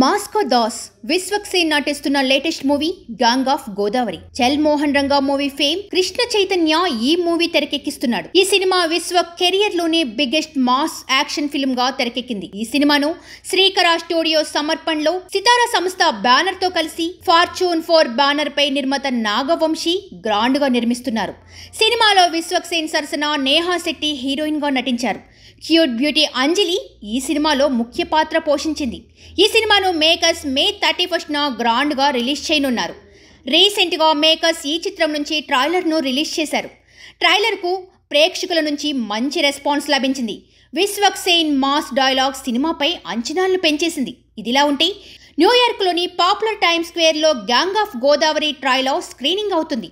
Moscow Das Vishwaksen నటిస్తున్న latest movie gang of Godavari. చల్ Mohan Ranga movie fame Krishna Chaitanya ఈ మూవీ తెరకెక్కిస్తున్నాడు. ఈ సినిమా విశ్వ కెరియర్ లోనే బిగ్గెస్ట్ మాస్ యాక్షన్ ఫిల్మ్ గా తెరకెక్కింది. ఈ సినిమాను శ్రీకర స్టూడియో సమర్పణలో సితారా సంస్థ బ్యానర్ తో కలిసి ఫార్చ్యూన్ 4 బ్యానర్ పై నిర్మాత నాగవంశీ గ్రాండ్ గా నిర్మిస్తున్నారు. సినిమాలో విశ్వక్సేన్ సరసన నేహా శెట్టి హీరోయిన్ గా నటించారు. క్యూట్ బ్యూటీ అంజలి ఈ సినిమాలో ముఖ్య పాత్ర పోషించింది. ఈ సినిమాను మేకర్స్ మే 31న గ్రాండ్గా రిలీజ్ చేయనున్నారు. రీసెంట్గా మేకర్స్ ఈ చిత్రం నుంచి ట్రైలర్ను రిలీజ్ చేశారు. ట్రైలర్కు ప్రేక్షకుల నుంచి మంచి రెస్పాన్స్ లభించింది. విశ్వక్సేన్ మాస్ డైలాగ్ సినిమాపై అంచనాలను పెంచేసింది. ఇదిలా ఉంటే న్యూయార్క్లోని పాపులర్ టైమ్ స్క్వేర్లో gang of Godavari trailer screening అవుతుంది.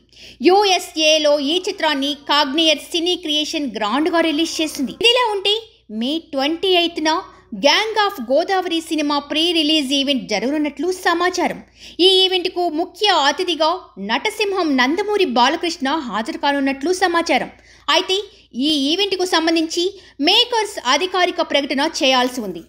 యుఎస్ఏలో ఈ చిత్రాన్ని కాగ్నియర్ సినీ క్రియేషన్ గ్రాండ్గా రిలీజ్ చేసింది. ఇదిలా ఉంటే మే 28న gang of Godavari cinema pre release event జరగనున్నట్లు సమాచారం. ఈ ఈవెంట్కు ముఖ్య అతిథిగా నటసింహం నందమూరి బాలకృష్ణ హాజరు కానున్నట్లు సమాచారం. అయితే ఈ ఈవెంట్కు సంబంధించి మేకర్స్ అధికారిక ప్రకటన చేయాల్సి ఉంది.